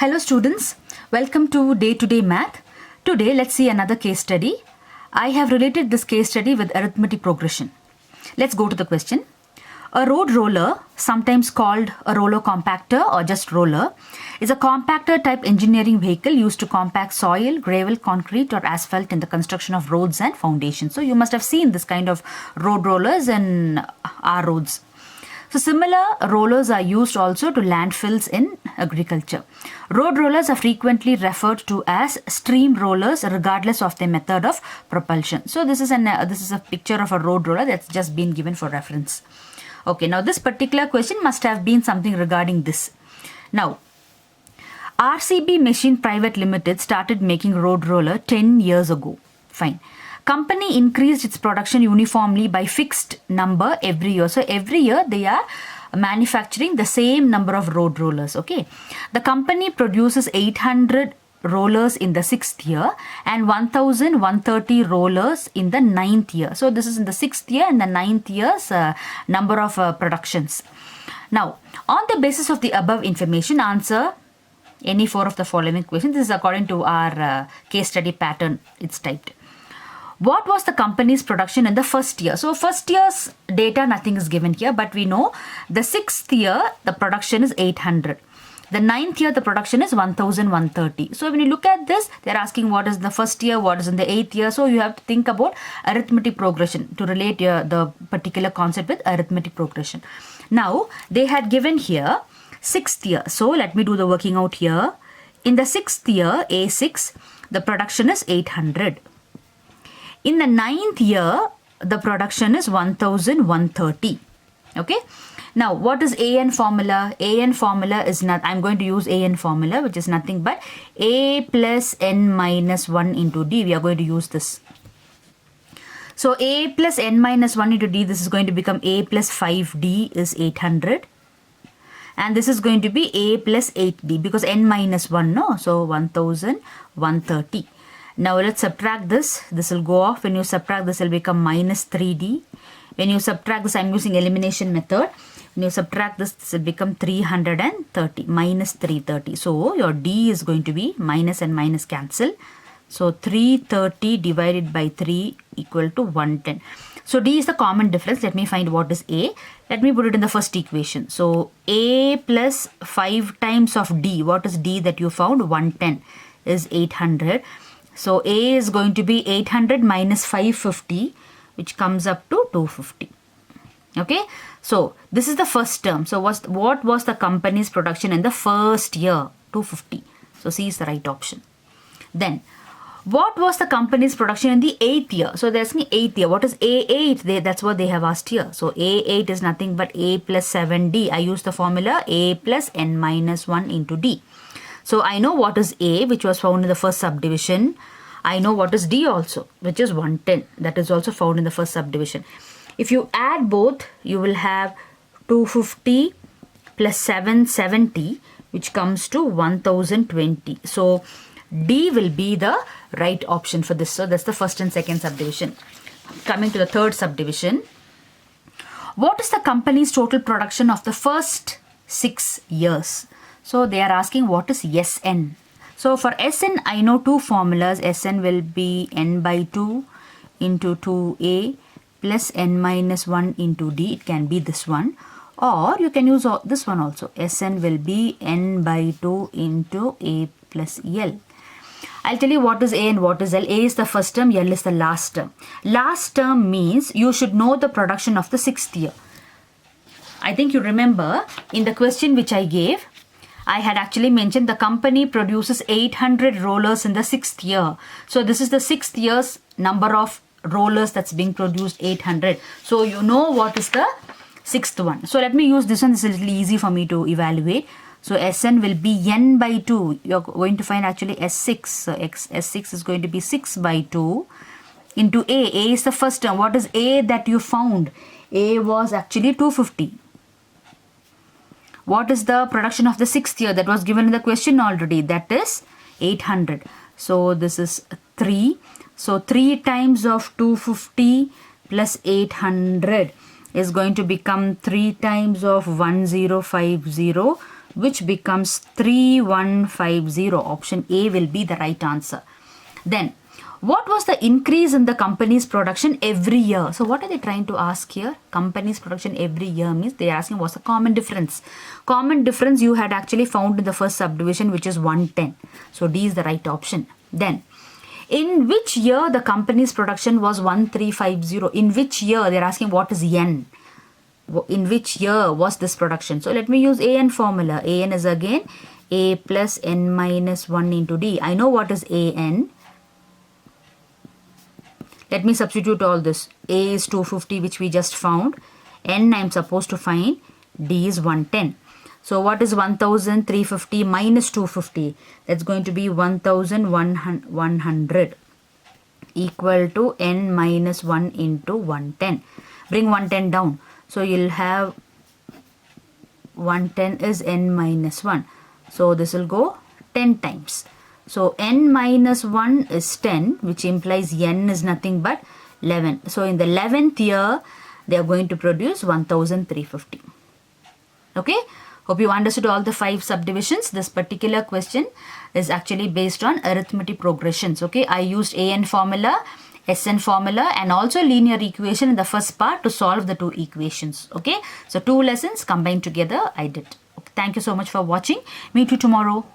Hello students, welcome to Day-to-Day Math. Today let's see another case study. I have related this case study with arithmetic progression. Let's go to the question. A road roller, sometimes called a roller compactor or just roller, is a compactor type engineering vehicle used to compact soil, gravel, concrete or asphalt in the construction of roads and foundations. So you must have seen this kind of road rollers in our roads. So similar rollers are used also to landfills in agriculture. Road rollers are frequently referred to as stream rollers regardless of their method of propulsion. So this is a picture of a road roller that's just been given for reference. Okay, now this particular question must have been something regarding this. Now, RCB Machine Private Limited started making road roller 10 years ago. Fine. Company increased its production uniformly by fixed number every year. So every year they are manufacturing the same number of road rollers. Okay. The company produces 800 rollers in the 6th year and 1130 rollers in the 9th year. So this is in the 6th year and the 9th year's number of productions. Now, on the basis of the above information, answer any four of the following questions. This is according to our case study pattern. It's typed. What was the company's production in the first year? So first year's data, nothing is given here, but we know the 6th year, the production is 800. The 9th year, the production is 1130. So when you look at this, they're asking what is the first year, what is in the 8th year. So you have to think about arithmetic progression to relate the particular concept with arithmetic progression. Now, they had given here 6th year. So let me do the working out here. In the 6th year, A6, the production is 800. In the 9th year, the production is 1130. Okay. Now, what is AN formula? AN formula is not, I'm going to use AN formula, which is nothing but A plus N minus 1 into D. We are going to use this. So, A plus N minus 1 into D, this is going to become A plus 5D is 800. And this is going to be A plus 8D because N minus 1, no? So, 1130. Now let's subtract this. This will go off. When you subtract, this will become minus 3D. When you subtract this, I'm using elimination method. When you subtract this, this will become 330, minus 330. So your D is going to be minus and minus cancel. So 330 divided by 3 equal to 110. So D is the common difference. Let me find what is A. Let me put it in the first equation. So A plus 5 times of D. What is D that you found? 110 is 800. So A is going to be 800 minus 550, which comes up to 250. Okay. So this is the first term. So what was the company's production in the first year? 250. So C is the right option. Then what was the company's production in the 8th year? So there's the 8th year. What is A8? That's what they have asked here. So A8 is nothing but A plus 7D. I use the formula A plus N minus 1 into D. So I know what is A, which was found in the first subdivision. I know what is D also, which is 110. That is also found in the first subdivision. If you add both, you will have 250 plus 770, which comes to 1020. So D will be the right option for this. So that's the first and second subdivision. Coming to the third subdivision. What is the company's total production of the first 6 years? So they are asking what is SN. So for SN, I know two formulas. SN will be N by 2 into 2A plus N minus 1 into D. It can be this one. Or you can use this one also. SN will be N by 2 into A plus L. I'll tell you what is A and what is L. A is the first term, L is the last term. Last term means you should know the production of the 6th year. I think you remember in the question which I gave, I had actually mentioned the company produces 800 rollers in the 6th year. So this is the 6th year's number of rollers that's being produced, 800. So you know what is the 6th one. So let me use this one. This is a little easy for me to evaluate. So Sn will be N by 2. You're going to find actually S6. So S6 is going to be 6 by 2 into A. A is the first term. What is A that you found? A was actually 250. What is the production of the 6th year? That was given in the question already. That is 800. So this is 3. So 3 times of 250 plus 800 is going to become 3 times of 1050 which becomes 3150. Option A will be the right answer. Then, what was the increase in the company's production every year? So what are they trying to ask here? Company's production every year means they are asking what's the common difference. Common difference you had actually found in the first subdivision, which is 110. So D is the right option. Then, in which year the company's production was 1350? In which year? They're asking what is N. In which year was this production? So let me use AN formula. AN is again A plus N minus 1 into D. I know what is AN. Let me substitute all this. A is 250, which we just found. N I'm supposed to find. D is 110. So what is 1350 minus 250? That's going to be 1100 equal to N minus 1 into 110. Bring 110 down. So you'll have 110 is N minus 1. So this will go 10 times. So N minus 1 is 10, which implies N is nothing but 11. So in the 11th year, they are going to produce 1350. Okay. Hope you understood all the 5 subdivisions. This particular question is actually based on arithmetic progressions. Okay. I used AN formula, SN formula and also linear equation in the first part to solve the 2 equations. Okay. So 2 lessons combined together I did. Okay. Thank you so much for watching. Meet you tomorrow.